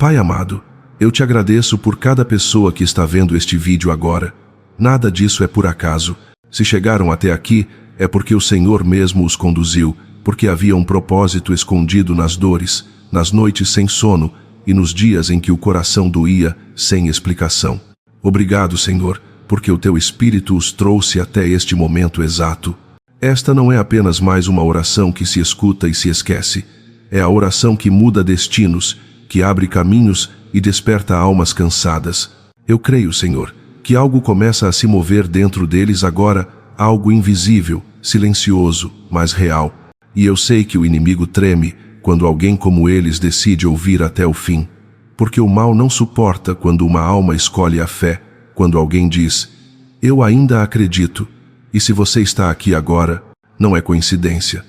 Pai amado, eu te agradeço por cada pessoa que está vendo este vídeo agora. Nada disso é por acaso. Se chegaram até aqui, é porque o Senhor mesmo os conduziu, porque havia um propósito escondido nas dores, nas noites sem sono e nos dias em que o coração doía sem explicação. Obrigado, Senhor, porque o teu Espírito os trouxe até este momento exato. Esta não é apenas mais uma oração que se escuta e se esquece. É a oração que muda destinos, que abre caminhos e desperta almas cansadas. Eu creio, Senhor, que algo começa a se mover dentro deles agora, algo invisível, silencioso, mas real. E eu sei que o inimigo treme quando alguém como eles decide ouvir até o fim. Porque o mal não suporta quando uma alma escolhe a fé, quando alguém diz, eu ainda acredito. E se você está aqui agora, não é coincidência.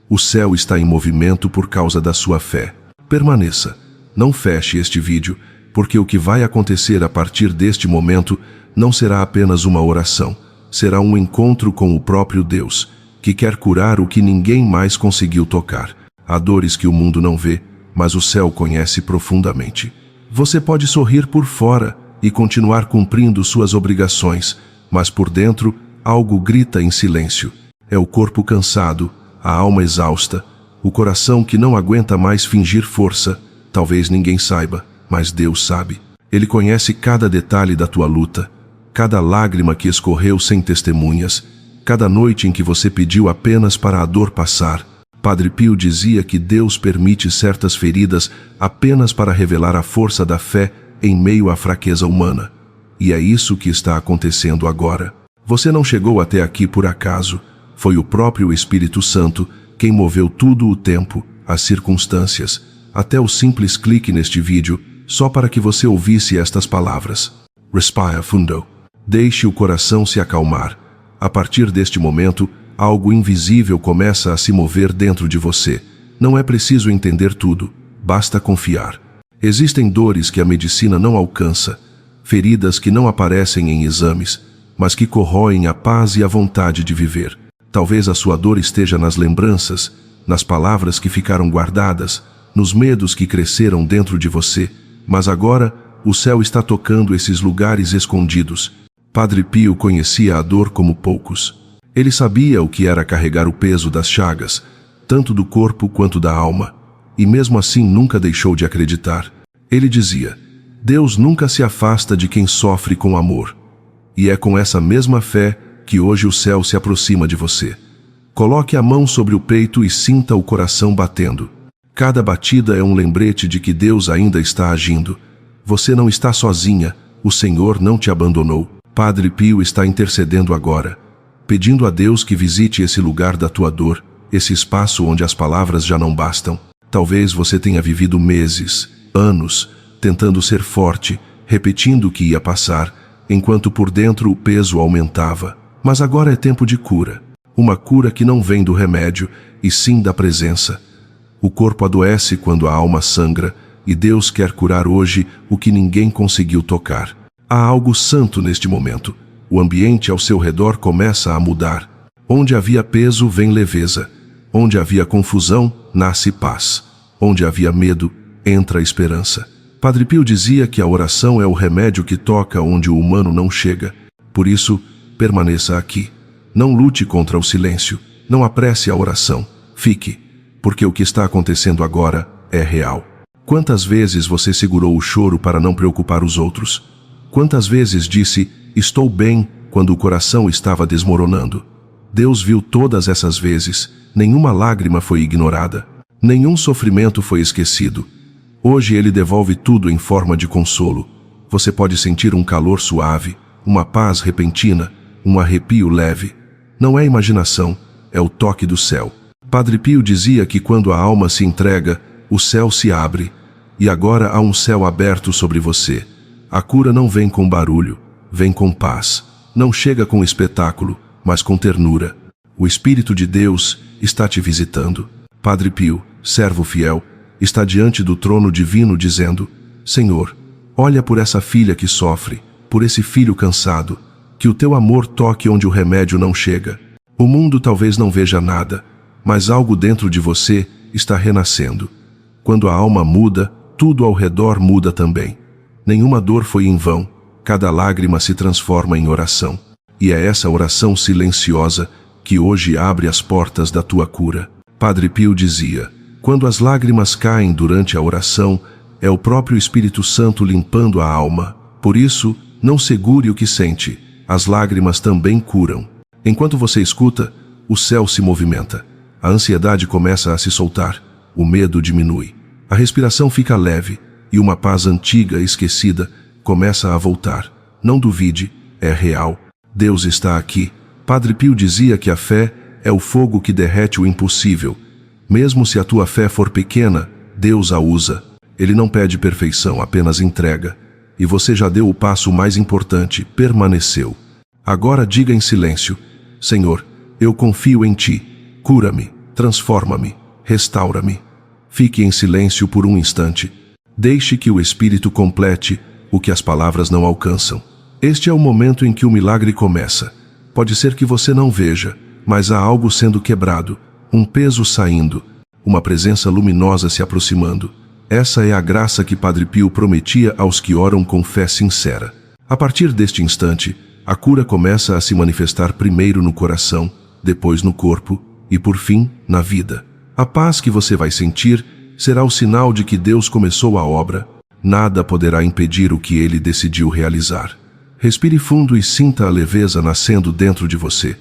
O céu está em movimento por causa da sua fé. Permaneça. Não feche este vídeo, porque o que vai acontecer a partir deste momento não será apenas uma oração. Será um encontro com o próprio Deus, que quer curar o que ninguém mais conseguiu tocar. Há dores que o mundo não vê, mas o céu conhece profundamente. Você pode sorrir por fora e continuar cumprindo suas obrigações, mas por dentro algo grita em silêncio. É o corpo cansado, a alma exausta, o coração que não aguenta mais fingir força. Talvez ninguém saiba, mas Deus sabe. Ele conhece cada detalhe da tua luta, cada lágrima que escorreu sem testemunhas, cada noite em que você pediu apenas para a dor passar. Padre Pio dizia que Deus permite certas feridas apenas para revelar a força da fé em meio à fraqueza humana. E é isso que está acontecendo agora. Você não chegou até aqui por acaso. Foi o próprio Espírito Santo quem moveu tudo o tempo, as circunstâncias, até o simples clique neste vídeo, só para que você ouvisse estas palavras. Respira fundo. Deixe o coração se acalmar. A partir deste momento, algo invisível começa a se mover dentro de você. Não é preciso entender tudo, basta confiar. Existem dores que a medicina não alcança, feridas que não aparecem em exames, mas que corroem a paz e a vontade de viver. Talvez a sua dor esteja nas lembranças, nas palavras que ficaram guardadas, nos medos que cresceram dentro de você, mas agora o céu está tocando esses lugares escondidos. Padre Pio conhecia a dor como poucos. Ele sabia o que era carregar o peso das chagas, tanto do corpo quanto da alma, e mesmo assim nunca deixou de acreditar. Ele dizia, Deus nunca se afasta de quem sofre com amor. E é com essa mesma fé que hoje o céu se aproxima de você. Coloque a mão sobre o peito e sinta o coração batendo. Cada batida é um lembrete de que Deus ainda está agindo. Você não está sozinha, o Senhor não te abandonou. Padre Pio está intercedendo agora, pedindo a Deus que visite esse lugar da tua dor, esse espaço onde as palavras já não bastam. Talvez você tenha vivido meses, anos, tentando ser forte, repetindo que ia passar, enquanto por dentro o peso aumentava. Mas agora é tempo de cura. Uma cura que não vem do remédio, e sim da presença. O corpo adoece quando a alma sangra, e Deus quer curar hoje o que ninguém conseguiu tocar. Há algo santo neste momento. O ambiente ao seu redor começa a mudar. Onde havia peso, vem leveza. Onde havia confusão, nasce paz. Onde havia medo, entra a esperança. Padre Pio dizia que a oração é o remédio que toca onde o humano não chega. Por isso, permaneça aqui. Não lute contra o silêncio. Não apresse a oração. Fique, porque o que está acontecendo agora é real. Quantas vezes você segurou o choro para não preocupar os outros? Quantas vezes disse, estou bem, quando o coração estava desmoronando? Deus viu todas essas vezes. Nenhuma lágrima foi ignorada. Nenhum sofrimento foi esquecido. Hoje Ele devolve tudo em forma de consolo. Você pode sentir um calor suave, uma paz repentina, um arrepio leve. Não é imaginação, é o toque do céu. Padre Pio dizia que quando a alma se entrega, o céu se abre. E agora há um céu aberto sobre você. A cura não vem com barulho, vem com paz. Não chega com espetáculo, mas com ternura. O Espírito de Deus está te visitando. Padre Pio, servo fiel, está diante do trono divino dizendo, Senhor, olha por essa filha que sofre, por esse filho cansado, que o teu amor toque onde o remédio não chega. O mundo talvez não veja nada, mas algo dentro de você está renascendo. Quando a alma muda, tudo ao redor muda também. Nenhuma dor foi em vão, cada lágrima se transforma em oração. E é essa oração silenciosa que hoje abre as portas da tua cura. Padre Pio dizia: quando as lágrimas caem durante a oração, é o próprio Espírito Santo limpando a alma. Por isso, não segure o que sente, as lágrimas também curam. Enquanto você escuta, o céu se movimenta. A ansiedade começa a se soltar, o medo diminui. A respiração fica leve e uma paz antiga e esquecida começa a voltar. Não duvide, é real. Deus está aqui. Padre Pio dizia que a fé é o fogo que derrete o impossível. Mesmo se a tua fé for pequena, Deus a usa. Ele não pede perfeição, apenas entrega. E você já deu o passo mais importante, permaneceu. Agora diga em silêncio: Senhor, eu confio em Ti. Cura-me, transforma-me, restaura-me. Fique em silêncio por um instante. Deixe que o Espírito complete o que as palavras não alcançam. Este é o momento em que o milagre começa. Pode ser que você não veja, mas há algo sendo quebrado, um peso saindo, uma presença luminosa se aproximando. Essa é a graça que Padre Pio prometia aos que oram com fé sincera. A partir deste instante, a cura começa a se manifestar primeiro no coração, depois no corpo e, por fim, na vida. A paz que você vai sentir será o sinal de que Deus começou a obra. Nada poderá impedir o que Ele decidiu realizar. Respire fundo e sinta a leveza nascendo dentro de você.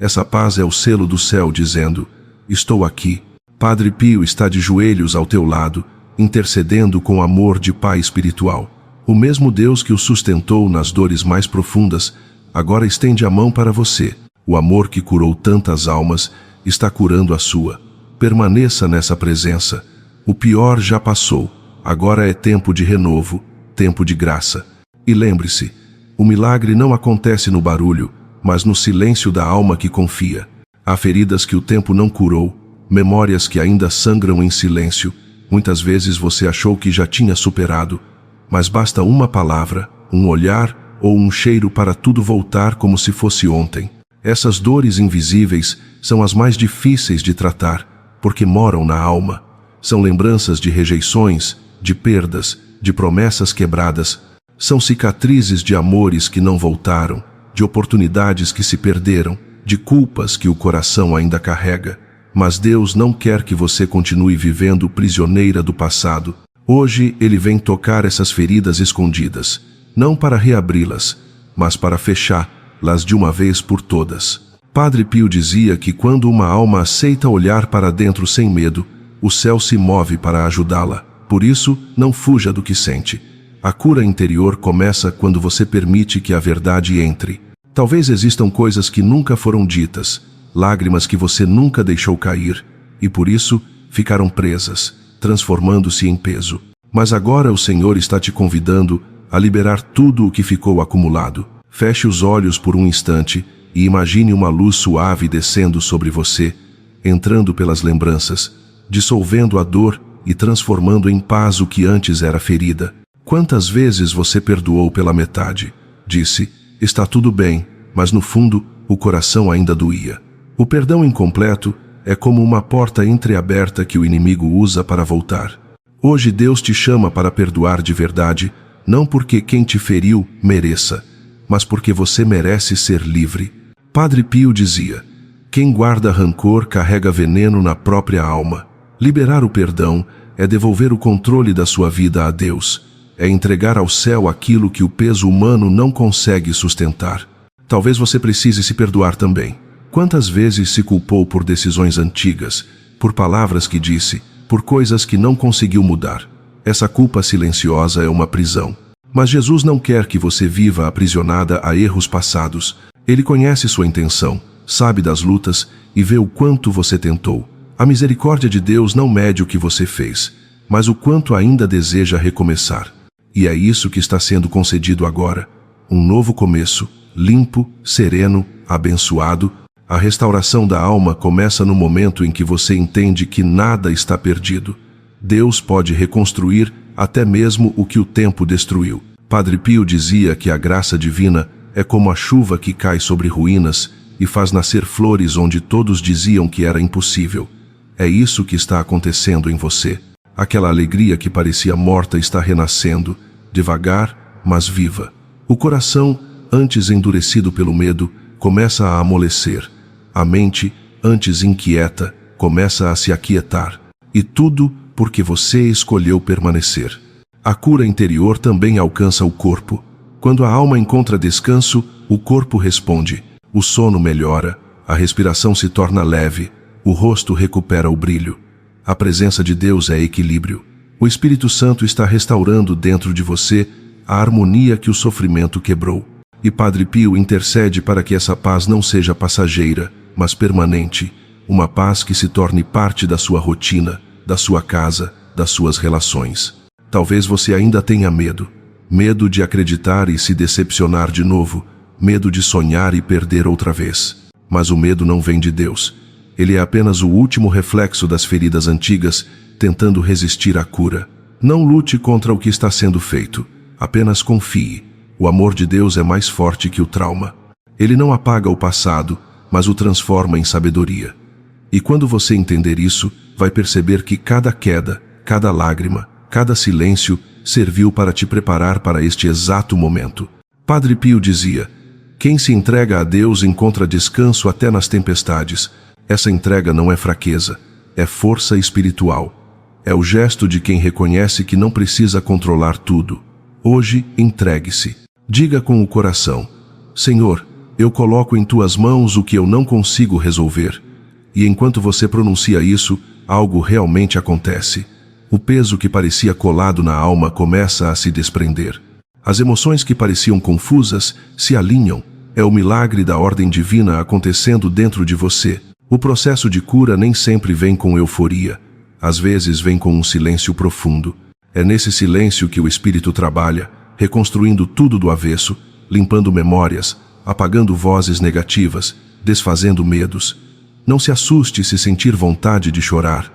Essa paz é o selo do céu dizendo: estou aqui. Padre Pio está de joelhos ao teu lado, intercedendo com amor de pai espiritual. O mesmo Deus que o sustentou nas dores mais profundas, agora estende a mão para você. O amor que curou tantas almas está curando a sua. Permaneça nessa presença. O pior já passou. Agora é tempo de renovo, tempo de graça. E lembre-se, o milagre não acontece no barulho, mas no silêncio da alma que confia. Há feridas que o tempo não curou, memórias que ainda sangram em silêncio. Muitas vezes você achou que já tinha superado, mas basta uma palavra, um olhar ou um cheiro para tudo voltar como se fosse ontem. Essas dores invisíveis são as mais difíceis de tratar, porque moram na alma. São lembranças de rejeições, de perdas, de promessas quebradas. São cicatrizes de amores que não voltaram, de oportunidades que se perderam, de culpas que o coração ainda carrega. Mas Deus não quer que você continue vivendo prisioneira do passado. Hoje Ele vem tocar essas feridas escondidas, não para reabri-las, mas para fechá-las de uma vez por todas. Padre Pio dizia que quando uma alma aceita olhar para dentro sem medo, o céu se move para ajudá-la. Por isso, não fuja do que sente. A cura interior começa quando você permite que a verdade entre. Talvez existam coisas que nunca foram ditas, lágrimas que você nunca deixou cair, e por isso ficaram presas, transformando-se em peso. Mas agora o Senhor está te convidando a liberar tudo o que ficou acumulado. Feche os olhos por um instante e imagine uma luz suave descendo sobre você, entrando pelas lembranças, dissolvendo a dor e transformando em paz o que antes era ferida. Quantas vezes você perdoou pela metade? Disse: está tudo bem, mas no fundo o coração ainda doía. O perdão incompleto é como uma porta entreaberta que o inimigo usa para voltar. Hoje Deus te chama para perdoar de verdade, não porque quem te feriu mereça, mas porque você merece ser livre. Padre Pio dizia: quem guarda rancor carrega veneno na própria alma. Liberar o perdão é devolver o controle da sua vida a Deus. É entregar ao céu aquilo que o peso humano não consegue sustentar. Talvez você precise se perdoar também. Quantas vezes se culpou por decisões antigas, por palavras que disse, por coisas que não conseguiu mudar? Essa culpa silenciosa é uma prisão. Mas Jesus não quer que você viva aprisionada a erros passados. Ele conhece sua intenção, sabe das lutas e vê o quanto você tentou. A misericórdia de Deus não mede o que você fez, mas o quanto ainda deseja recomeçar. E é isso que está sendo concedido agora. Um novo começo, limpo, sereno, abençoado. A restauração da alma começa no momento em que você entende que nada está perdido. Deus pode reconstruir até mesmo o que o tempo destruiu. Padre Pio dizia que a graça divina é como a chuva que cai sobre ruínas e faz nascer flores onde todos diziam que era impossível. É isso que está acontecendo em você. Aquela alegria que parecia morta está renascendo, devagar, mas viva. O coração, antes endurecido pelo medo, começa a amolecer. A mente, antes inquieta, começa a se aquietar. E tudo porque você escolheu permanecer. A cura interior também alcança o corpo. Quando a alma encontra descanso, o corpo responde. O sono melhora, a respiração se torna leve, o rosto recupera o brilho. A presença de Deus é equilíbrio. O Espírito Santo está restaurando dentro de você a harmonia que o sofrimento quebrou. E Padre Pio intercede para que essa paz não seja passageira, mas permanente. Uma paz que se torne parte da sua rotina, da sua casa, das suas relações. Talvez você ainda tenha medo. Medo de acreditar e se decepcionar de novo. Medo de sonhar e perder outra vez. Mas o medo não vem de Deus. Ele é apenas o último reflexo das feridas antigas, tentando resistir à cura. Não lute contra o que está sendo feito. Apenas confie. O amor de Deus é mais forte que o trauma. Ele não apaga o passado, mas o transforma em sabedoria. E quando você entender isso, vai perceber que cada queda, cada lágrima, cada silêncio serviu para te preparar para este exato momento. Padre Pio dizia: quem se entrega a Deus encontra descanso até nas tempestades. Essa entrega não é fraqueza, é força espiritual. É o gesto de quem reconhece que não precisa controlar tudo. Hoje, entregue-se. Diga com o coração: Senhor, eu coloco em tuas mãos o que eu não consigo resolver. E enquanto você pronuncia isso, algo realmente acontece. O peso que parecia colado na alma começa a se desprender. As emoções que pareciam confusas se alinham. É o milagre da ordem divina acontecendo dentro de você. O processo de cura nem sempre vem com euforia. Às vezes vem com um silêncio profundo. É nesse silêncio que o Espírito trabalha, reconstruindo tudo do avesso, limpando memórias, apagando vozes negativas, desfazendo medos. Não se assuste se sentir vontade de chorar.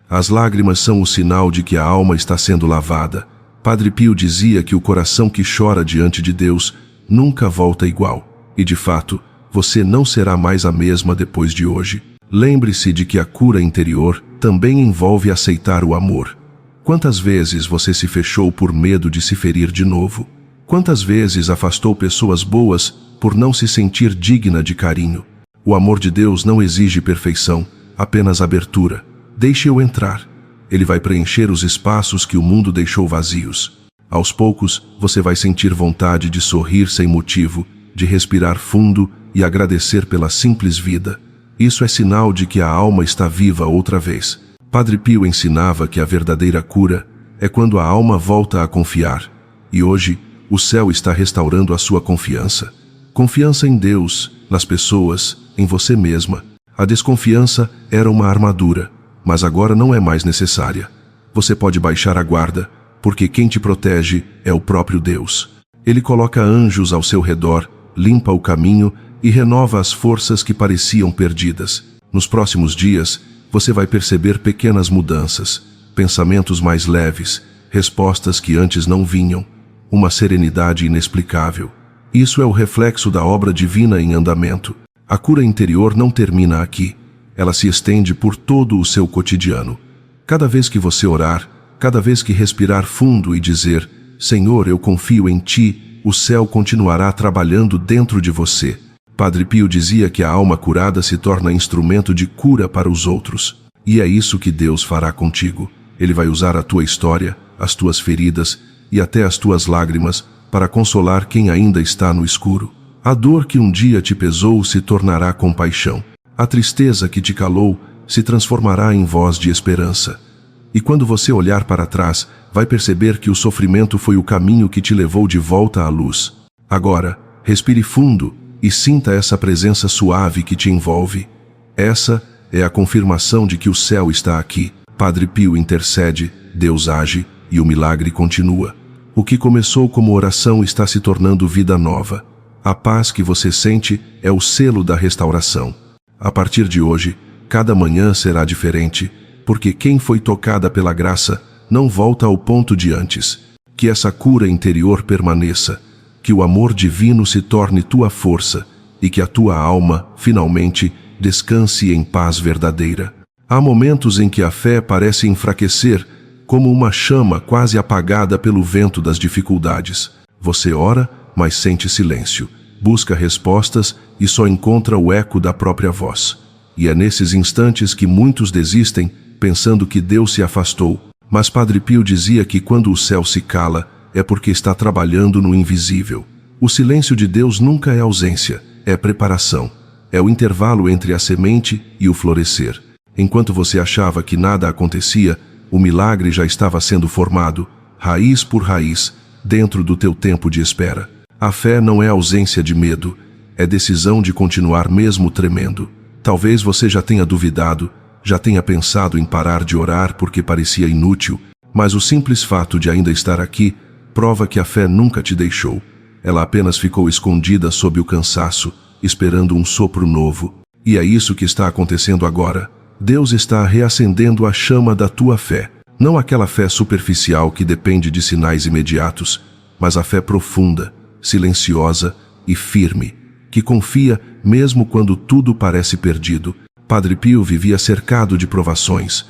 As lágrimas são o sinal de que a alma está sendo lavada. Padre Pio dizia que o coração que chora diante de Deus nunca volta igual. E de fato, você não será mais a mesma depois de hoje. Lembre-se de que a cura interior também envolve aceitar o amor. Quantas vezes você se fechou por medo de se ferir de novo? Quantas vezes afastou pessoas boas por não se sentir digna de carinho? O amor de Deus não exige perfeição, apenas abertura. Deixe-o entrar. Ele vai preencher os espaços que o mundo deixou vazios. Aos poucos, você vai sentir vontade de sorrir sem motivo, de respirar fundo e agradecer pela simples vida. Isso é sinal de que a alma está viva outra vez. Padre Pio ensinava que a verdadeira cura é quando a alma volta a confiar. E hoje, o céu está restaurando a sua confiança. Confiança em Deus, nas pessoas, em você mesma. A desconfiança era uma armadura, mas agora não é mais necessária. Você pode baixar a guarda, porque quem te protege é o próprio Deus. Ele coloca anjos ao seu redor, limpa o caminho e renova as forças que pareciam perdidas. Nos próximos dias, você vai perceber pequenas mudanças, pensamentos mais leves, respostas que antes não vinham, uma serenidade inexplicável. Isso é o reflexo da obra divina em andamento. A cura interior não termina aqui. Ela se estende por todo o seu cotidiano. Cada vez que você orar, cada vez que respirar fundo e dizer: Senhor, eu confio em Ti, o céu continuará trabalhando dentro de você. Padre Pio dizia que a alma curada se torna instrumento de cura para os outros. E é isso que Deus fará contigo. Ele vai usar a tua história, as tuas feridas e até as tuas lágrimas para consolar quem ainda está no escuro. A dor que um dia te pesou se tornará compaixão. A tristeza que te calou se transformará em voz de esperança. E quando você olhar para trás, vai perceber que o sofrimento foi o caminho que te levou de volta à luz. Agora, respire fundo e sinta essa presença suave que te envolve. Essa é a confirmação de que o céu está aqui. Padre Pio intercede, Deus age e o milagre continua. O que começou como oração está se tornando vida nova. A paz que você sente é o selo da restauração. A partir de hoje, cada manhã será diferente, porque quem foi tocada pela graça não volta ao ponto de antes. Que essa cura interior permaneça, que o amor divino se torne tua força e que a tua alma, finalmente, descanse em paz verdadeira. Há momentos em que a fé parece enfraquecer, como uma chama quase apagada pelo vento das dificuldades. Você ora, mas sente silêncio. Busca respostas e só encontra o eco da própria voz. E é nesses instantes que muitos desistem, pensando que Deus se afastou. Mas Padre Pio dizia que quando o céu se cala, é porque está trabalhando no invisível. O silêncio de Deus nunca é ausência, é preparação. É o intervalo entre a semente e o florescer. Enquanto você achava que nada acontecia, o milagre já estava sendo formado, raiz por raiz, dentro do teu tempo de espera. A fé não é ausência de medo, é decisão de continuar mesmo tremendo. Talvez você já tenha duvidado, já tenha pensado em parar de orar porque parecia inútil, mas o simples fato de ainda estar aqui prova que a fé nunca te deixou. Ela apenas ficou escondida sob o cansaço, esperando um sopro novo. E é isso que está acontecendo agora. Deus está reacendendo a chama da tua fé. Não aquela fé superficial que depende de sinais imediatos, mas a fé profunda, silenciosa e firme, que confia mesmo quando tudo parece perdido. Padre Pio vivia cercado de provações.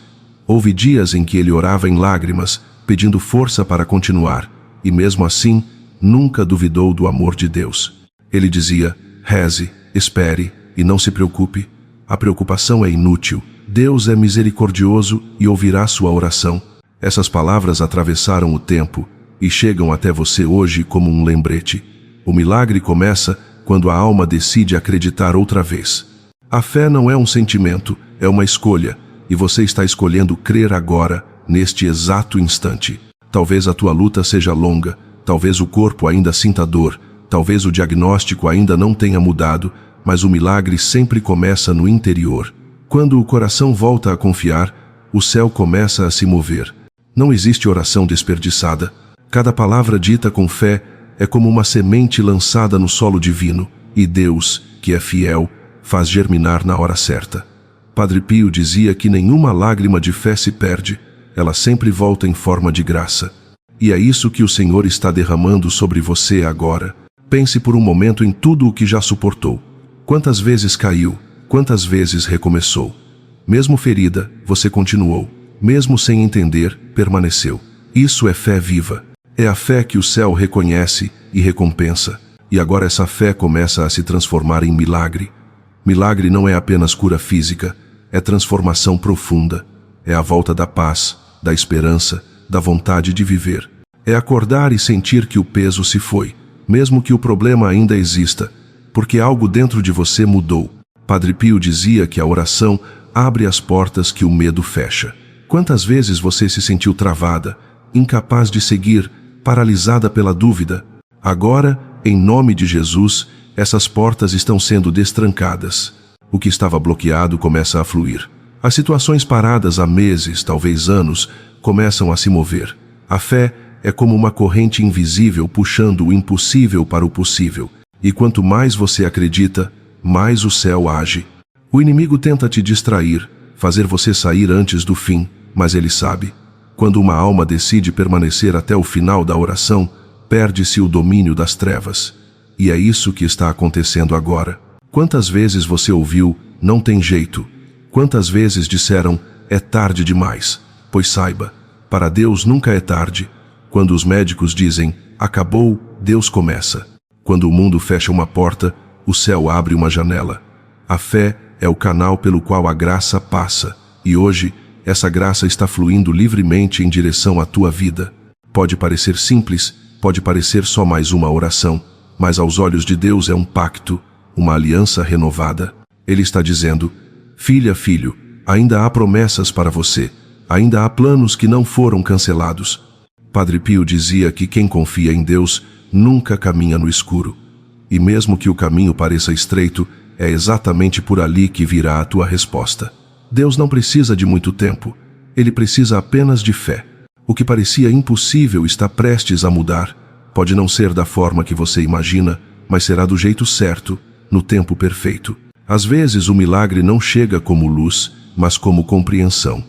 Houve dias em que ele orava em lágrimas, pedindo força para continuar, e mesmo assim, nunca duvidou do amor de Deus. Ele dizia: reze, espere e não se preocupe. A preocupação é inútil. Deus é misericordioso e ouvirá sua oração. Essas palavras atravessaram o tempo e chegam até você hoje como um lembrete. O milagre começa quando a alma decide acreditar outra vez. A fé não é um sentimento, é uma escolha, e você está escolhendo crer agora, neste exato instante. Talvez a tua luta seja longa, talvez o corpo ainda sinta dor, talvez o diagnóstico ainda não tenha mudado, mas o milagre sempre começa no interior. Quando o coração volta a confiar, o céu começa a se mover. Não existe oração desperdiçada. Cada palavra dita com fé é como uma semente lançada no solo divino, e Deus, que é fiel, faz germinar na hora certa. Padre Pio dizia que nenhuma lágrima de fé se perde, ela sempre volta em forma de graça. E é isso que o Senhor está derramando sobre você agora. Pense por um momento em tudo o que já suportou. Quantas vezes caiu? Quantas vezes recomeçou? Mesmo ferida, você continuou. Mesmo sem entender, permaneceu. Isso é fé viva. É a fé que o céu reconhece e recompensa. E agora essa fé começa a se transformar em milagre. Milagre não é apenas cura física, é transformação profunda. É a volta da paz, da esperança, da vontade de viver. É acordar e sentir que o peso se foi, mesmo que o problema ainda exista, porque algo dentro de você mudou. Padre Pio dizia que a oração abre as portas que o medo fecha. Quantas vezes você se sentiu travada, incapaz de seguir, paralisada pela dúvida? Agora, em nome de Jesus, essas portas estão sendo destrancadas. O que estava bloqueado começa a fluir. As situações paradas há meses, talvez anos, começam a se mover. A fé é como uma corrente invisível puxando o impossível para o possível. E quanto mais você acredita, mais o céu age. O inimigo tenta te distrair, fazer você sair antes do fim, mas ele sabe. Quando uma alma decide permanecer até o final da oração, perde-se o domínio das trevas. E é isso que está acontecendo agora. Quantas vezes você ouviu, não tem jeito? Quantas vezes disseram, é tarde demais? Pois saiba, para Deus nunca é tarde. Quando os médicos dizem, acabou, Deus começa. Quando o mundo fecha uma porta, o céu abre uma janela. A fé é o canal pelo qual a graça passa, e hoje, essa graça está fluindo livremente em direção à tua vida. Pode parecer simples, pode parecer só mais uma oração, mas aos olhos de Deus é um pacto, uma aliança renovada. Ele está dizendo, filha, filho, ainda há promessas para você, ainda há planos que não foram cancelados. Padre Pio dizia que quem confia em Deus nunca caminha no escuro. E mesmo que o caminho pareça estreito, é exatamente por ali que virá a tua resposta. Deus não precisa de muito tempo, Ele precisa apenas de fé. O que parecia impossível está prestes a mudar. Pode não ser da forma que você imagina, mas será do jeito certo, no tempo perfeito. Às vezes o milagre não chega como luz, mas como compreensão.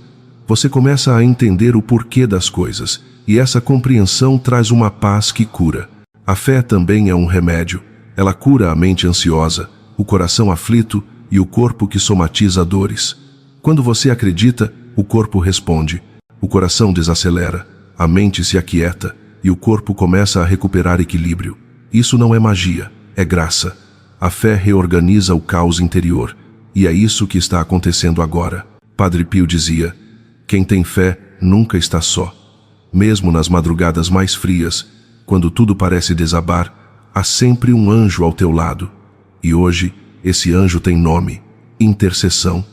Você começa a entender o porquê das coisas, e essa compreensão traz uma paz que cura. A fé também é um remédio. Ela cura a mente ansiosa, o coração aflito e o corpo que somatiza dores. Quando você acredita, o corpo responde. O coração desacelera, a mente se aquieta e o corpo começa a recuperar equilíbrio. Isso não é magia, é graça. A fé reorganiza o caos interior, e é isso que está acontecendo agora. Padre Pio dizia: quem tem fé nunca está só. Mesmo nas madrugadas mais frias, quando tudo parece desabar, há sempre um anjo ao teu lado. E hoje, esse anjo tem nome: intercessão.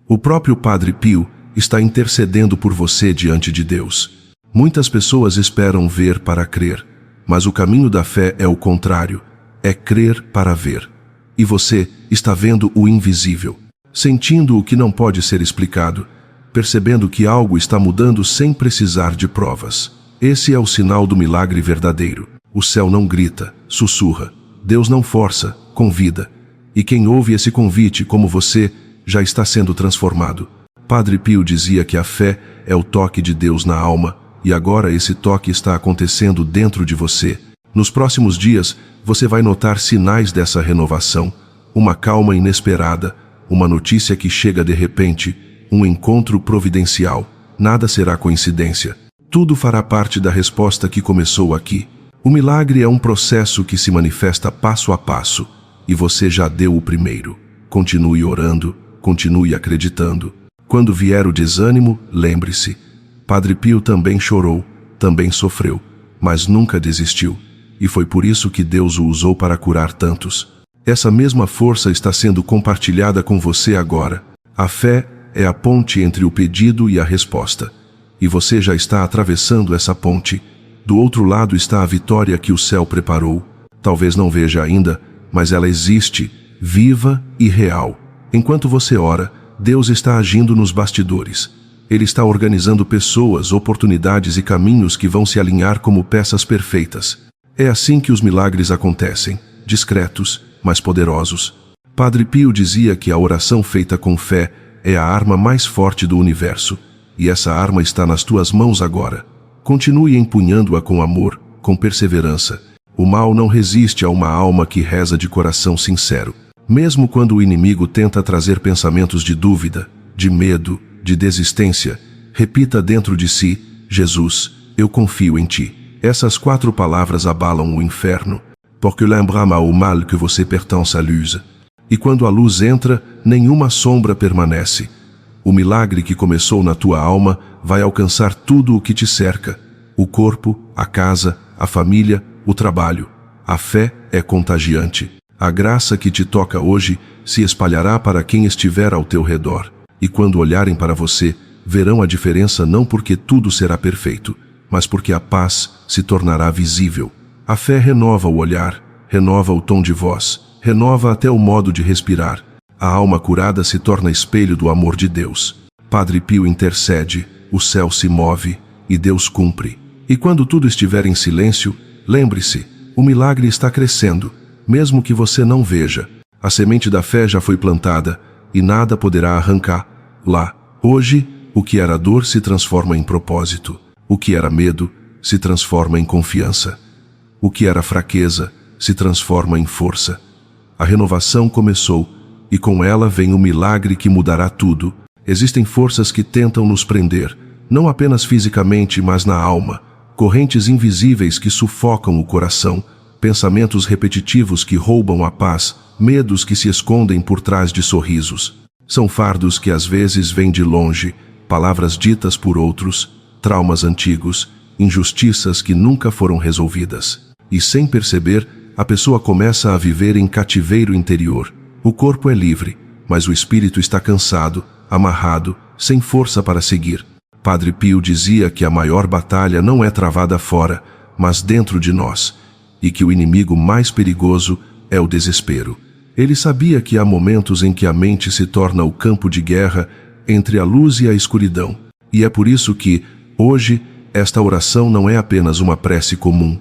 O próprio Padre Pio está intercedendo por você diante de Deus. Muitas pessoas esperam ver para crer, mas o caminho da fé é o contrário, é crer para ver. E você está vendo o invisível, sentindo o que não pode ser explicado, percebendo que algo está mudando sem precisar de provas. Esse é o sinal do milagre verdadeiro. O céu não grita, sussurra. Deus não força, convida. E quem ouve esse convite, como você, já está sendo transformado. Padre Pio dizia que a fé é o toque de Deus na alma, e agora esse toque está acontecendo dentro de você. Nos próximos dias, você vai notar sinais dessa renovação, uma calma inesperada, uma notícia que chega de repente, um encontro providencial. Nada será coincidência. Tudo fará parte da resposta que começou aqui. O milagre é um processo que se manifesta passo a passo, e você já deu o primeiro. Continue orando, continue acreditando. Quando vier o desânimo, lembre-se: Padre Pio também chorou, também sofreu, mas nunca desistiu. E foi por isso que Deus o usou para curar tantos. Essa mesma força está sendo compartilhada com você agora. A fé é a ponte entre o pedido e a resposta. E você já está atravessando essa ponte. Do outro lado está a vitória que o céu preparou. Talvez não veja ainda, mas ela existe, viva e real. Enquanto você ora, Deus está agindo nos bastidores. Ele está organizando pessoas, oportunidades e caminhos que vão se alinhar como peças perfeitas. É assim que os milagres acontecem, discretos, mas poderosos. Padre Pio dizia que a oração feita com fé é a arma mais forte do universo. E essa arma está nas tuas mãos agora. Continue empunhando-a com amor, com perseverança. O mal não resiste a uma alma que reza de coração sincero. Mesmo quando o inimigo tenta trazer pensamentos de dúvida, de medo, de desistência, repita dentro de si: Jesus, eu confio em ti. Essas 4 palavras abalam o inferno. Porque lembra-me ao mal que você pertence à luz. E quando a luz entra, nenhuma sombra permanece. O milagre que começou na tua alma vai alcançar tudo o que te cerca: o corpo, a casa, a família, o trabalho. A fé é contagiante. A graça que te toca hoje se espalhará para quem estiver ao teu redor. E quando olharem para você, verão a diferença não porque tudo será perfeito, mas porque a paz se tornará visível. A fé renova o olhar, renova o tom de voz, renova até o modo de respirar. A alma curada se torna espelho do amor de Deus. Padre Pio intercede, o céu se move e Deus cumpre. E quando tudo estiver em silêncio, lembre-se: o milagre está crescendo, mesmo que você não veja. A semente da fé já foi plantada e nada poderá arrancá-la. Hoje, o que era dor se transforma em propósito. O que era medo se transforma em confiança. O que era fraqueza se transforma em força. A renovação começou, e com ela vem o milagre que mudará tudo. Existem forças que tentam nos prender, não apenas fisicamente, mas na alma. Correntes invisíveis que sufocam o coração, pensamentos repetitivos que roubam a paz, medos que se escondem por trás de sorrisos. São fardos que às vezes vêm de longe, palavras ditas por outros, traumas antigos, injustiças que nunca foram resolvidas. E sem perceber, a pessoa começa a viver em cativeiro interior. O corpo é livre, mas o espírito está cansado, amarrado, sem força para seguir. Padre Pio dizia que a maior batalha não é travada fora, mas dentro de nós, e que o inimigo mais perigoso é o desespero. Ele sabia que há momentos em que a mente se torna o campo de guerra entre a luz e a escuridão. E é por isso que, hoje, esta oração não é apenas uma prece comum.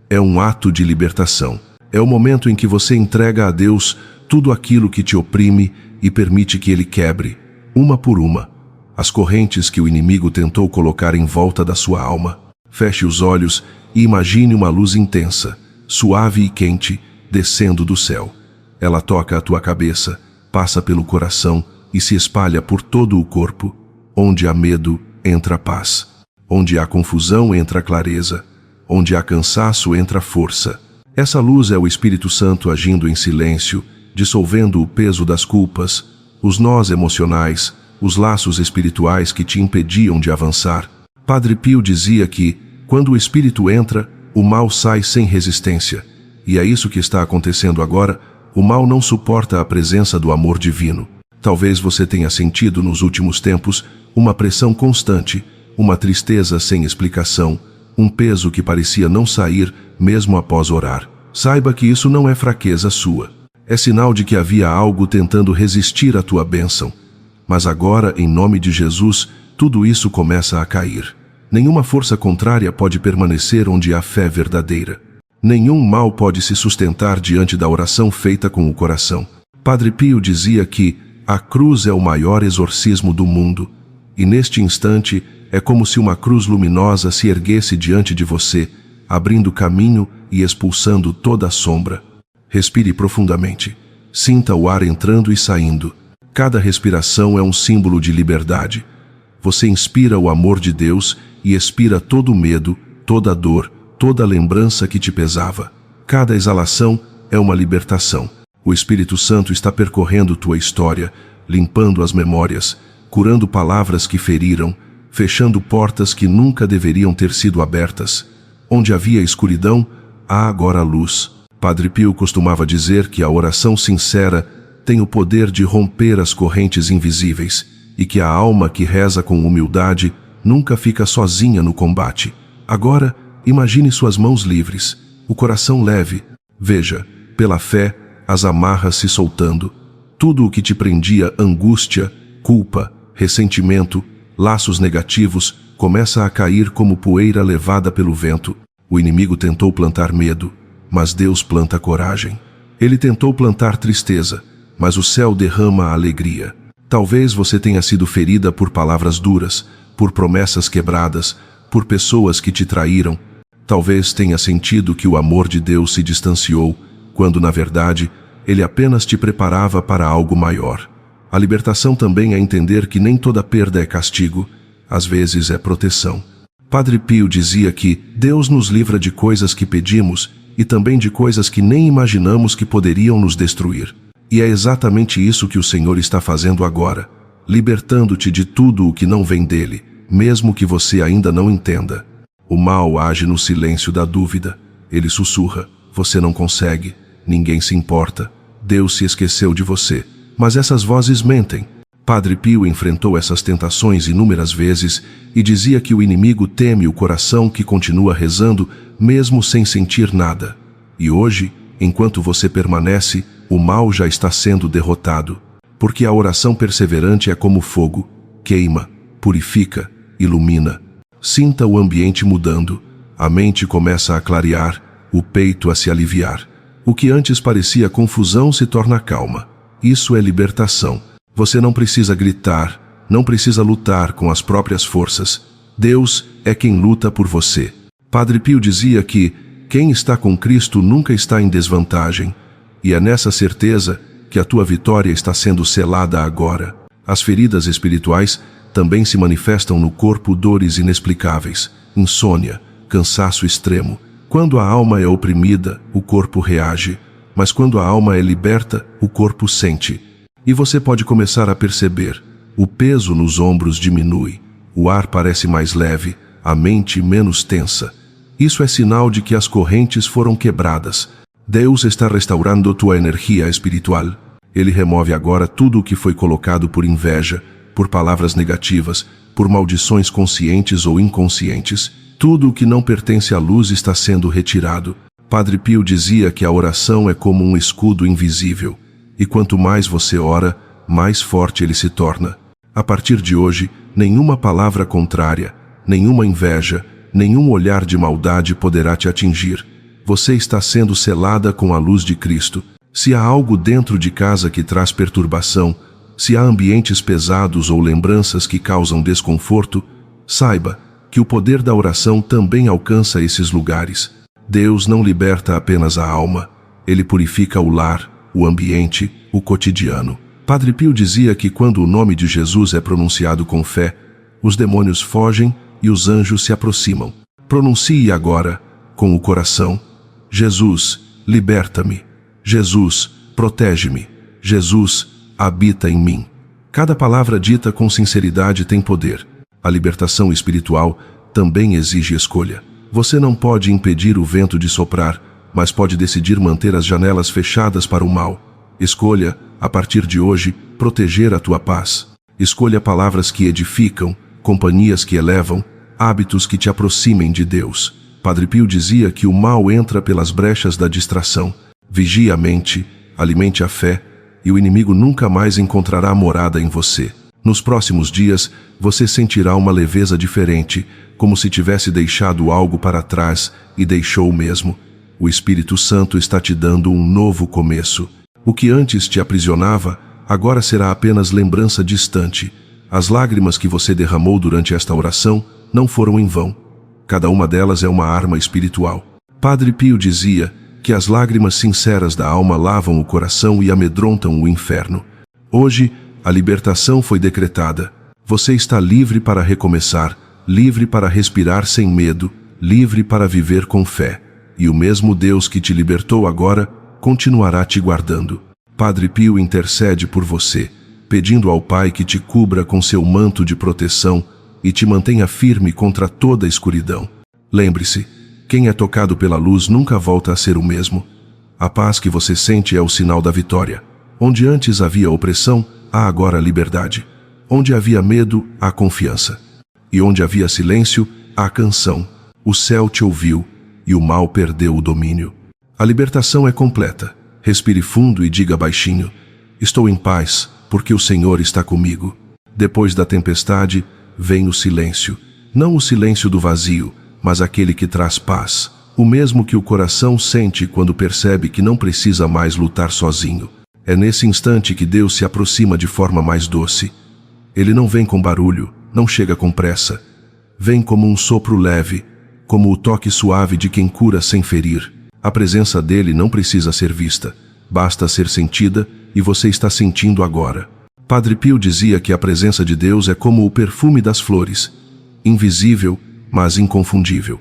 É um ato de libertação. É o momento em que você entrega a Deus tudo aquilo que te oprime e permite que Ele quebre, uma por uma, as correntes que o inimigo tentou colocar em volta da sua alma. Feche os olhos e imagine uma luz intensa, suave e quente, descendo do céu. Ela toca a tua cabeça, passa pelo coração e se espalha por todo o corpo. Onde há medo, entra paz. Onde há confusão entra a clareza. Onde há cansaço entra a força. Essa luz é o Espírito Santo agindo em silêncio, dissolvendo o peso das culpas, os nós emocionais, os laços espirituais que te impediam de avançar. Padre Pio dizia que, quando o Espírito entra, o mal sai sem resistência. E é isso que está acontecendo agora. O mal não suporta a presença do amor divino. Talvez você tenha sentido nos últimos tempos uma pressão constante, uma tristeza sem explicação, um peso que parecia não sair mesmo após orar. Saiba que isso não é fraqueza sua. É sinal de que havia algo tentando resistir à tua bênção. Mas agora, em nome de Jesus, tudo isso começa a cair. Nenhuma força contrária pode permanecer onde há fé verdadeira. Nenhum mal pode se sustentar diante da oração feita com o coração. Padre Pio dizia que a cruz é o maior exorcismo do mundo. E neste instante, é como se uma cruz luminosa se erguesse diante de você, abrindo caminho e expulsando toda a sombra. Respire profundamente. Sinta o ar entrando e saindo. Cada respiração é um símbolo de liberdade. Você inspira o amor de Deus e expira todo o medo, toda a dor, toda a lembrança que te pesava. Cada exalação é uma libertação. O Espírito Santo está percorrendo tua história, limpando as memórias, curando palavras que feriram, fechando portas que nunca deveriam ter sido abertas. Onde havia escuridão, há agora luz. Padre Pio costumava dizer que a oração sincera tem o poder de romper as correntes invisíveis e que a alma que reza com humildade nunca fica sozinha no combate. Agora, imagine suas mãos livres, o coração leve. Veja, pela fé, as amarras se soltando. Tudo o que te prendia angústia, culpa, ressentimento, laços negativos, começa a cair como poeira levada pelo vento. O inimigo tentou plantar medo, mas Deus planta coragem. Ele tentou plantar tristeza, mas o céu derrama a alegria. Talvez você tenha sido ferida por palavras duras, por promessas quebradas, por pessoas que te traíram. Talvez tenha sentido que o amor de Deus se distanciou, quando na verdade Ele apenas te preparava para algo maior. A libertação também é entender que nem toda perda é castigo, às vezes é proteção. Padre Pio dizia que Deus nos livra de coisas que pedimos e também de coisas que nem imaginamos que poderiam nos destruir. E é exatamente isso que o Senhor está fazendo agora, libertando-te de tudo o que não vem dele, mesmo que você ainda não entenda. O mal age no silêncio da dúvida. Ele sussurra: você não consegue, ninguém se importa, Deus se esqueceu de você. Mas essas vozes mentem. Padre Pio enfrentou essas tentações inúmeras vezes e dizia que o inimigo teme o coração que continua rezando mesmo sem sentir nada. E hoje, enquanto você permanece, o mal já está sendo derrotado. Porque a oração perseverante é como fogo, queima, purifica, ilumina. Sinta o ambiente mudando, a mente começa a clarear, o peito a se aliviar. O que antes parecia confusão se torna calma. Isso é libertação. Você não precisa gritar, não precisa lutar com as próprias forças. Deus é quem luta por você. Padre Pio dizia que quem está com Cristo nunca está em desvantagem. E é nessa certeza que a tua vitória está sendo selada agora. As feridas espirituais também se manifestam no corpo dores inexplicáveis, insônia, cansaço extremo. Quando a alma é oprimida, o corpo reage. Mas quando a alma é liberta, o corpo sente. E você pode começar a perceber. O peso nos ombros diminui. O ar parece mais leve, a mente menos tensa. Isso é sinal de que as correntes foram quebradas. Deus está restaurando tua energia espiritual. Ele remove agora tudo o que foi colocado por inveja, por palavras negativas, por maldições conscientes ou inconscientes. Tudo o que não pertence à luz está sendo retirado. Padre Pio dizia que a oração é como um escudo invisível. E quanto mais você ora, mais forte ele se torna. A partir de hoje, nenhuma palavra contrária, nenhuma inveja, nenhum olhar de maldade poderá te atingir. Você está sendo selada com a luz de Cristo. Se há algo dentro de casa que traz perturbação, se há ambientes pesados ou lembranças que causam desconforto, saiba que o poder da oração também alcança esses lugares. Deus não liberta apenas a alma, Ele purifica o lar, o ambiente, o cotidiano. Padre Pio dizia que quando o nome de Jesus é pronunciado com fé, os demônios fogem e os anjos se aproximam. Pronuncie agora, com o coração: Jesus, liberta-me. Jesus, protege-me. Jesus, habita em mim. Cada palavra dita com sinceridade tem poder. A libertação espiritual também exige escolha. Você não pode impedir o vento de soprar, mas pode decidir manter as janelas fechadas para o mal. Escolha, a partir de hoje, proteger a tua paz. Escolha palavras que edificam, companhias que elevam, hábitos que te aproximem de Deus. Padre Pio dizia que o mal entra pelas brechas da distração. Vigie a mente, alimente a fé, e o inimigo nunca mais encontrará morada em você. Nos próximos dias, você sentirá uma leveza diferente, como se tivesse deixado algo para trás e deixou mesmo. O Espírito Santo está te dando um novo começo. O que antes te aprisionava, agora será apenas lembrança distante. As lágrimas que você derramou durante esta oração não foram em vão. Cada uma delas é uma arma espiritual. Padre Pio dizia que as lágrimas sinceras da alma lavam o coração e amedrontam o inferno. Hoje, a libertação foi decretada. Você está livre para recomeçar, livre para respirar sem medo, livre para viver com fé. E o mesmo Deus que te libertou agora continuará te guardando. Padre Pio intercede por você, pedindo ao Pai que te cubra com seu manto de proteção e te mantenha firme contra toda a escuridão. Lembre-se, quem é tocado pela luz nunca volta a ser o mesmo. A paz que você sente é o sinal da vitória. Onde antes havia opressão, há agora liberdade. Onde havia medo, há confiança. E onde havia silêncio, há canção. O céu te ouviu e o mal perdeu o domínio. A libertação é completa. Respire fundo e diga baixinho: estou em paz, porque o Senhor está comigo. Depois da tempestade, vem o silêncio. Não o silêncio do vazio, mas aquele que traz paz. O mesmo que o coração sente quando percebe que não precisa mais lutar sozinho. É nesse instante que Deus se aproxima de forma mais doce. Ele não vem com barulho, não chega com pressa. Vem como um sopro leve, como o toque suave de quem cura sem ferir. A presença dele não precisa ser vista, basta ser sentida, e você está sentindo agora. Padre Pio dizia que a presença de Deus é como o perfume das flores, invisível, mas inconfundível.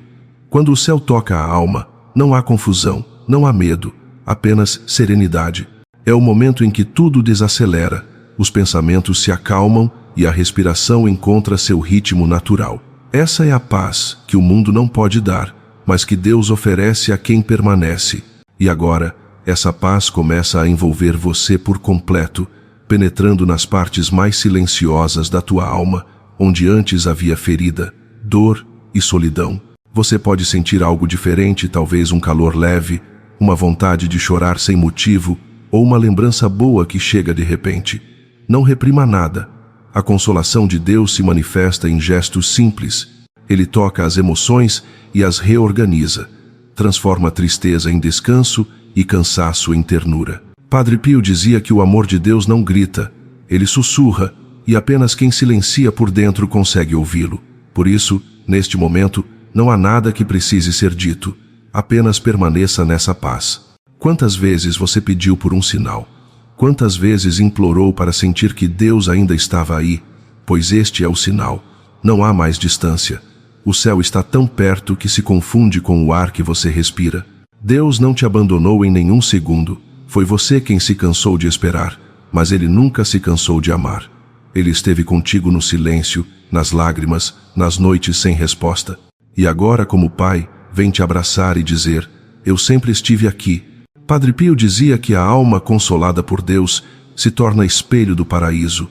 Quando o céu toca a alma, não há confusão, não há medo, apenas serenidade. É o momento em que tudo desacelera, os pensamentos se acalmam e a respiração encontra seu ritmo natural. Essa é a paz que o mundo não pode dar, mas que Deus oferece a quem permanece. E agora, essa paz começa a envolver você por completo, penetrando nas partes mais silenciosas da tua alma, onde antes havia ferida, dor e solidão. Você pode sentir algo diferente, talvez um calor leve, uma vontade de chorar sem motivo, ou uma lembrança boa que chega de repente. Não reprima nada. A consolação de Deus se manifesta em gestos simples. Ele toca as emoções e as reorganiza. Transforma a tristeza em descanso e cansaço em ternura. Padre Pio dizia que o amor de Deus não grita, ele sussurra, e apenas quem silencia por dentro consegue ouvi-lo. Por isso, neste momento, não há nada que precise ser dito. Apenas permaneça nessa paz. Quantas vezes você pediu por um sinal? Quantas vezes implorou para sentir que Deus ainda estava aí? Pois este é o sinal. Não há mais distância. O céu está tão perto que se confunde com o ar que você respira. Deus não te abandonou em nenhum segundo. Foi você quem se cansou de esperar, mas Ele nunca se cansou de amar. Ele esteve contigo no silêncio, nas lágrimas, nas noites sem resposta. E agora, como Pai, vem te abraçar e dizer: eu sempre estive aqui. Padre Pio dizia que a alma consolada por Deus se torna espelho do paraíso,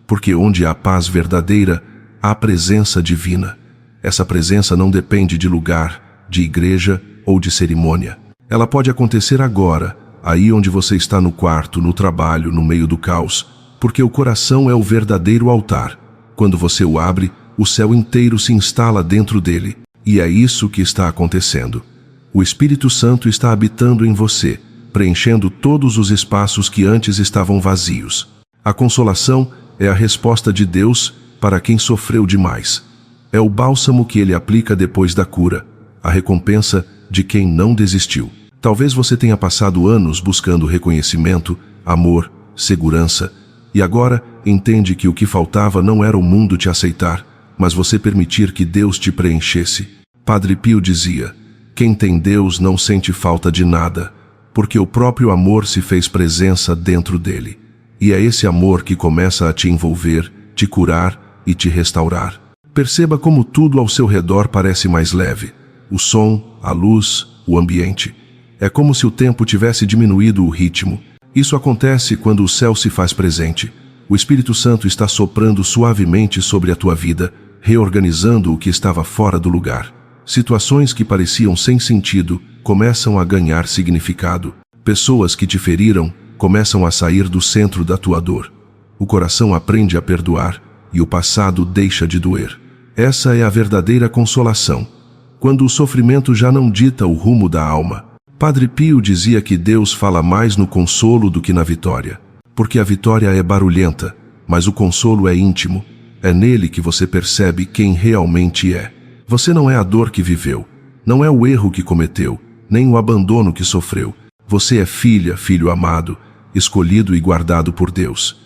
porque onde há paz verdadeira, há presença divina. Essa presença não depende de lugar, de igreja ou de cerimônia. Ela pode acontecer agora, aí onde você está, no quarto, no trabalho, no meio do caos, porque o coração é o verdadeiro altar. Quando você o abre, o céu inteiro se instala dentro dele, e é isso que está acontecendo. O Espírito Santo está habitando em você, preenchendo todos os espaços que antes estavam vazios. A consolação é a resposta de Deus para quem sofreu demais. É o bálsamo que Ele aplica depois da cura, a recompensa de quem não desistiu. Talvez você tenha passado anos buscando reconhecimento, amor, segurança, e agora entende que o que faltava não era o mundo te aceitar, mas você permitir que Deus te preenchesse. Padre Pio dizia: quem tem Deus não sente falta de nada, porque o próprio amor se fez presença dentro dele. E é esse amor que começa a te envolver, te curar e te restaurar. Perceba como tudo ao seu redor parece mais leve. O som, a luz, o ambiente. É como se o tempo tivesse diminuído o ritmo. Isso acontece quando o céu se faz presente. O Espírito Santo está soprando suavemente sobre a tua vida, reorganizando o que estava fora do lugar. Situações que pareciam sem sentido começam a ganhar significado. Pessoas que te feriram começam a sair do centro da tua dor. O coração aprende a perdoar e o passado deixa de doer. Essa é a verdadeira consolação, quando o sofrimento já não dita o rumo da alma. Padre Pio dizia que Deus fala mais no consolo do que na vitória, porque a vitória é barulhenta, mas o consolo é íntimo. É nele que você percebe quem realmente é. Você não é a dor que viveu, não é o erro que cometeu, nem o abandono que sofreu. Você é filha, filho amado, escolhido e guardado por Deus.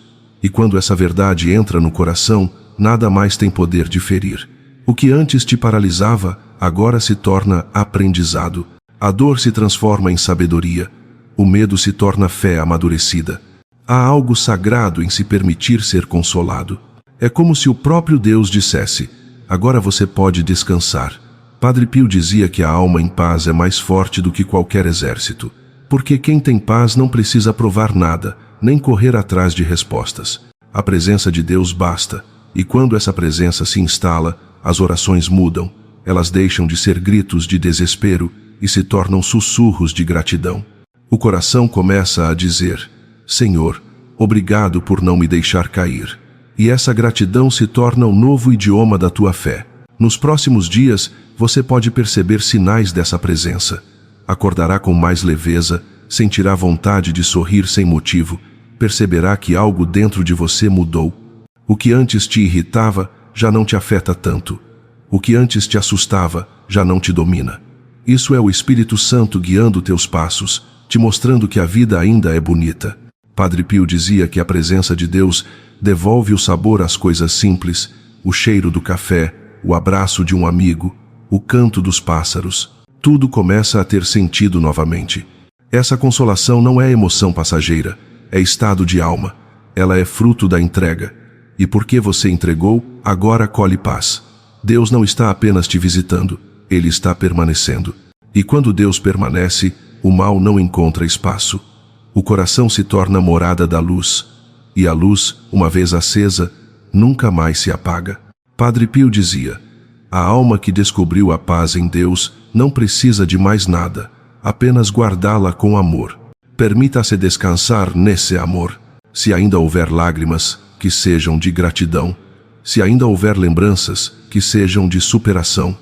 E quando essa verdade entra no coração, nada mais tem poder de ferir. O que antes te paralisava, agora se torna aprendizado. A dor se transforma em sabedoria. O medo se torna fé amadurecida. Há algo sagrado em se permitir ser consolado. É como se o próprio Deus dissesse: agora você pode descansar. Padre Pio dizia que a alma em paz é mais forte do que qualquer exército, porque quem tem paz não precisa provar nada, nem correr atrás de respostas. A presença de Deus basta, e quando essa presença se instala, as orações mudam. Elas deixam de ser gritos de desespero e se tornam sussurros de gratidão. O coração começa a dizer: Senhor, obrigado por não me deixar cair. E essa gratidão se torna o novo idioma da tua fé. Nos próximos dias, você pode perceber sinais dessa presença. Acordará com mais leveza, sentirá vontade de sorrir sem motivo, perceberá que algo dentro de você mudou. O que antes te irritava já não te afeta tanto. O que antes te assustava já não te domina. Isso é o Espírito Santo guiando teus passos, te mostrando que a vida ainda é bonita. Padre Pio dizia que a presença de Deus devolve o sabor às coisas simples, o cheiro do café, o abraço de um amigo, o canto dos pássaros. Tudo começa a ter sentido novamente. Essa consolação não é emoção passageira, é estado de alma. Ela é fruto da entrega. E porque você entregou, agora colhe paz. Deus não está apenas te visitando, Ele está permanecendo. E quando Deus permanece, o mal não encontra espaço. O coração se torna morada da luz. E a luz, uma vez acesa, nunca mais se apaga. Padre Pio dizia: a alma que descobriu a paz em Deus não precisa de mais nada, apenas guardá-la com amor. Permita-se descansar nesse amor. Se ainda houver lágrimas, que sejam de gratidão. Se ainda houver lembranças, que sejam de superação.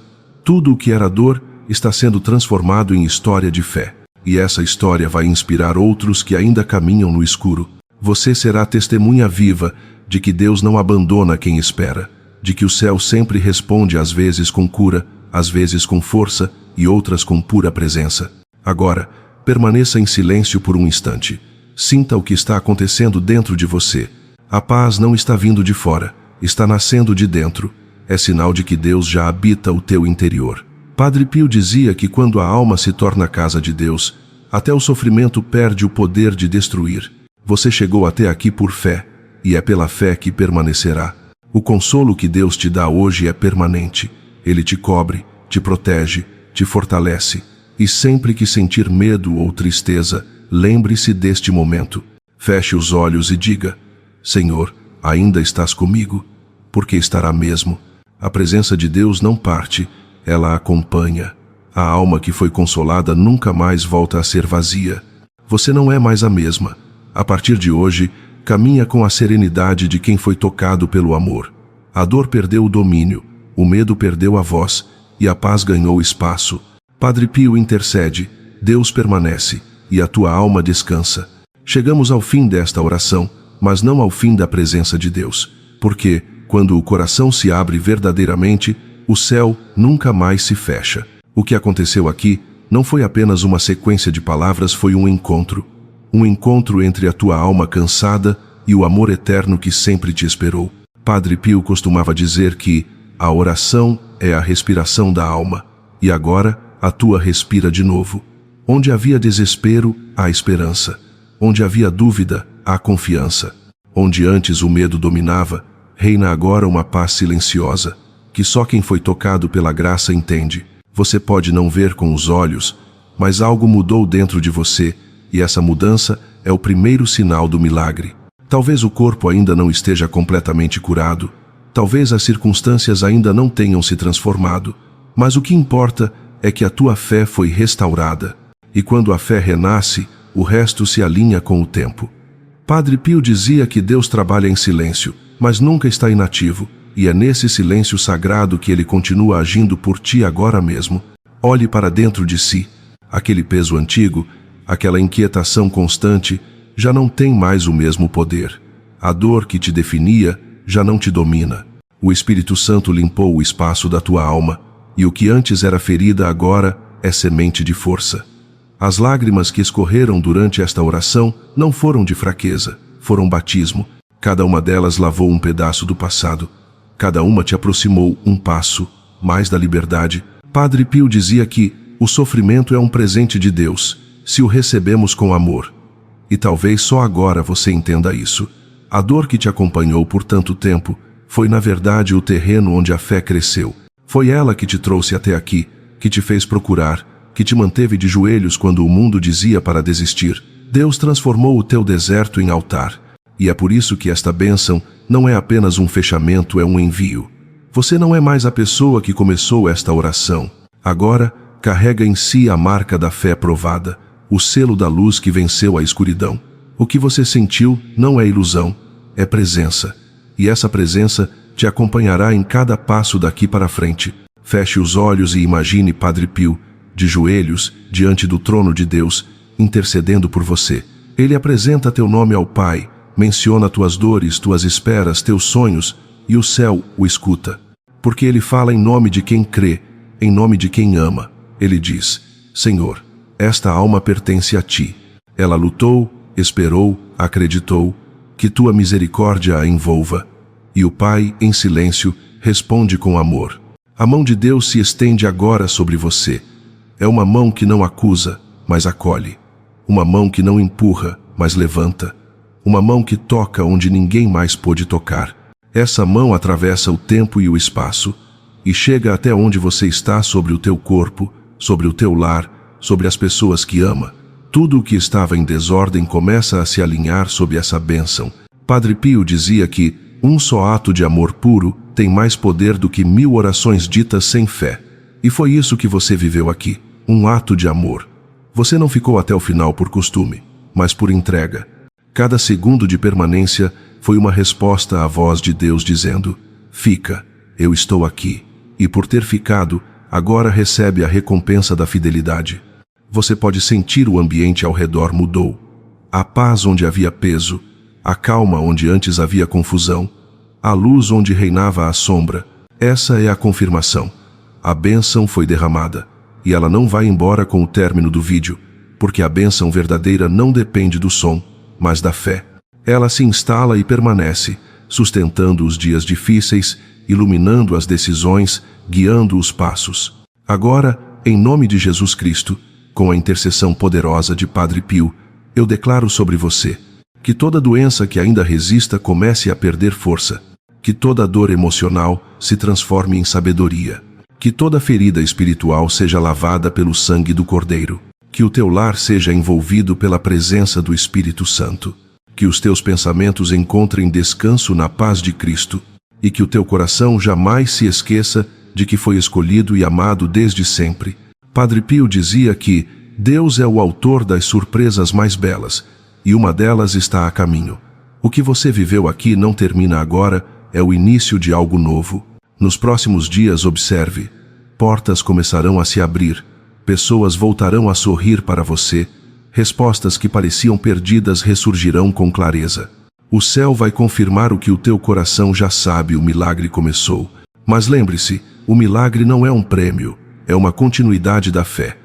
Tudo o que era dor está sendo transformado em história de fé. E essa história vai inspirar outros que ainda caminham no escuro. Você será testemunha viva de que Deus não abandona quem espera, de que o céu sempre responde às vezes com cura, às vezes com força e outras com pura presença. Agora, permaneça em silêncio por um instante. Sinta o que está acontecendo dentro de você. A paz não está vindo de fora, está nascendo de dentro. É sinal de que Deus já habita o teu interior. Padre Pio dizia que quando a alma se torna a casa de Deus, até o sofrimento perde o poder de destruir. Você chegou até aqui por fé, e é pela fé que permanecerá. O consolo que Deus te dá hoje é permanente. Ele te cobre, te protege, te fortalece. E sempre que sentir medo ou tristeza, lembre-se deste momento. Feche os olhos e diga: Senhor, ainda estás comigo? Porque estará mesmo. A presença de Deus não parte, ela acompanha. A alma que foi consolada nunca mais volta a ser vazia. Você não é mais a mesma. A partir de hoje, caminha com a serenidade de quem foi tocado pelo amor. A dor perdeu o domínio, o medo perdeu a voz e a paz ganhou espaço. Padre Pio intercede, Deus permanece e a tua alma descansa. Chegamos ao fim desta oração, mas não ao fim da presença de Deus, porque, quando o coração se abre verdadeiramente, o céu nunca mais se fecha. O que aconteceu aqui não foi apenas uma sequência de palavras, foi um encontro. Um encontro entre a tua alma cansada e o amor eterno que sempre te esperou. Padre Pio costumava dizer que A oração é a respiração da alma, e agora a tua respira de novo. Onde havia desespero, há esperança. Onde havia dúvida, há confiança. Onde antes o medo dominava, reina agora uma paz silenciosa, que só quem foi tocado pela graça entende. Você pode não ver com os olhos, mas algo mudou dentro de você, e essa mudança é o primeiro sinal do milagre. Talvez o corpo ainda não esteja completamente curado, talvez as circunstâncias ainda não tenham se transformado, mas o que importa é que a tua fé foi restaurada. E quando a fé renasce, o resto se alinha com o tempo. Padre Pio dizia que Deus trabalha em silêncio, mas nunca está inativo, e é nesse silêncio sagrado que Ele continua agindo por ti agora mesmo. Olhe para dentro de si. Aquele peso antigo, aquela inquietação constante, já não tem mais o mesmo poder. A dor que te definia já não te domina. O Espírito Santo limpou o espaço da tua alma, e o que antes era ferida agora é semente de força. As lágrimas que escorreram durante esta oração não foram de fraqueza, foram batismo. Cada uma delas lavou um pedaço do passado. Cada uma te aproximou um passo mais da liberdade. Padre Pio dizia que o sofrimento é um presente de Deus, se o recebemos com amor. E talvez só agora você entenda isso. A dor que te acompanhou por tanto tempo foi na verdade o terreno onde a fé cresceu. Foi ela que te trouxe até aqui, que te fez procurar, que te manteve de joelhos quando o mundo dizia para desistir. Deus transformou o teu deserto em altar. E é por isso que esta bênção não é apenas um fechamento, é um envio. Você não é mais a pessoa que começou esta oração. Agora, carrega em si a marca da fé provada, o selo da luz que venceu a escuridão. O que você sentiu não é ilusão, é presença. E essa presença te acompanhará em cada passo daqui para frente. Feche os olhos e imagine Padre Pio, de joelhos, diante do trono de Deus, intercedendo por você. Ele apresenta teu nome ao Pai, menciona tuas dores, tuas esperas, teus sonhos, e o céu o escuta. Porque ele fala em nome de quem crê, em nome de quem ama. Ele diz: Senhor, esta alma pertence a ti. Ela lutou, esperou, acreditou, que tua misericórdia a envolva. E o Pai, em silêncio, responde com amor. A mão de Deus se estende agora sobre você. É uma mão que não acusa, mas acolhe. Uma mão que não empurra, mas levanta. Uma mão que toca onde ninguém mais pôde tocar. Essa mão atravessa o tempo e o espaço e chega até onde você está, sobre o teu corpo, sobre o teu lar, sobre as pessoas que ama. Tudo o que estava em desordem começa a se alinhar sob essa bênção. Padre Pio dizia que um só ato de amor puro tem mais poder do que 1000 orações ditas sem fé. E foi isso que você viveu aqui, um ato de amor. Você não ficou até o final por costume, mas por entrega. Cada segundo de permanência foi uma resposta à voz de Deus dizendo: fica, eu estou aqui. E por ter ficado, agora recebe a recompensa da fidelidade. Você pode sentir o ambiente ao redor mudou. A paz onde havia peso, a calma onde antes havia confusão, a luz onde reinava a sombra. Essa é a confirmação. A bênção foi derramada, e ela não vai embora com o término do vídeo, porque a bênção verdadeira não depende do som, mas da fé. Ela se instala e permanece, sustentando os dias difíceis, iluminando as decisões, guiando os passos. Agora, em nome de Jesus Cristo, com a intercessão poderosa de Padre Pio, eu declaro sobre você que toda doença que ainda resista comece a perder força, que toda dor emocional se transforme em sabedoria, que toda ferida espiritual seja lavada pelo sangue do Cordeiro, que o teu lar seja envolvido pela presença do Espírito Santo, que os teus pensamentos encontrem descanso na paz de Cristo e que o teu coração jamais se esqueça de que foi escolhido e amado desde sempre. Padre Pio dizia que Deus é o autor das surpresas mais belas, e uma delas está a caminho. O que você viveu aqui não termina agora, é o início de algo novo. Nos próximos dias, observe. Portas começarão a se abrir, pessoas voltarão a sorrir para você, respostas que pareciam perdidas ressurgirão com clareza. O céu vai confirmar o que o teu coração já sabe, o milagre começou. Mas lembre-se, o milagre não é um prêmio, é uma continuidade da fé.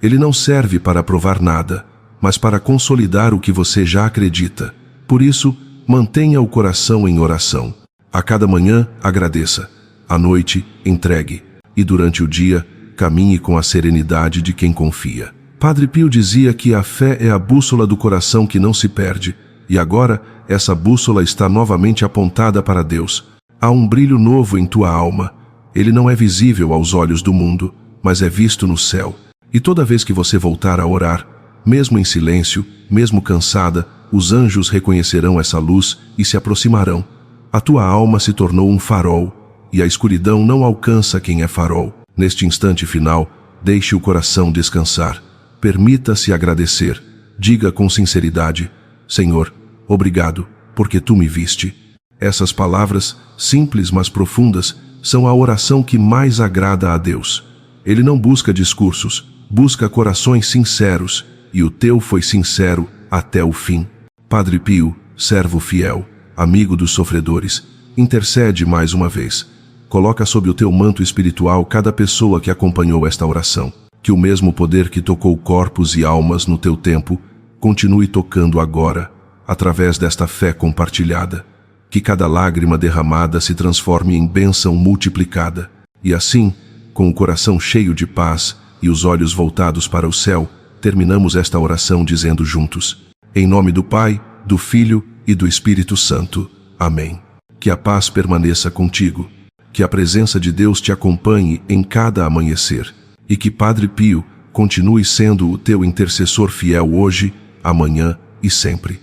Ele não serve para provar nada, mas para consolidar o que você já acredita. Por isso, mantenha o coração em oração. A cada manhã, agradeça. À noite, entregue. E durante o dia, caminhe com a serenidade de quem confia. Padre Pio dizia que a fé é a bússola do coração que não se perde, e agora essa bússola está novamente apontada para Deus. Há um brilho novo em tua alma. Ele não é visível aos olhos do mundo, mas é visto no céu. E toda vez que você voltar a orar, mesmo em silêncio, mesmo cansada, os anjos reconhecerão essa luz e se aproximarão. A tua alma se tornou um farol, e a escuridão não alcança quem é farol. Neste instante final, deixe o coração descansar. Permita-se agradecer. Diga com sinceridade: Senhor, obrigado, porque tu me viste. Essas palavras, simples mas profundas, são a oração que mais agrada a Deus. Ele não busca discursos, busca corações sinceros, e o teu foi sincero até o fim. Padre Pio, servo fiel, amigo dos sofredores, intercede mais uma vez. Coloca sob o teu manto espiritual cada pessoa que acompanhou esta oração. Que o mesmo poder que tocou corpos e almas no teu tempo, continue tocando agora, através desta fé compartilhada. Que cada lágrima derramada se transforme em bênção multiplicada. E assim, com o coração cheio de paz e os olhos voltados para o céu, terminamos esta oração dizendo juntos: em nome do Pai, do Filho e do Espírito Santo. Amém. Que a paz permaneça contigo. Que a presença de Deus te acompanhe em cada amanhecer. E que Padre Pio continue sendo o teu intercessor fiel hoje, amanhã e sempre.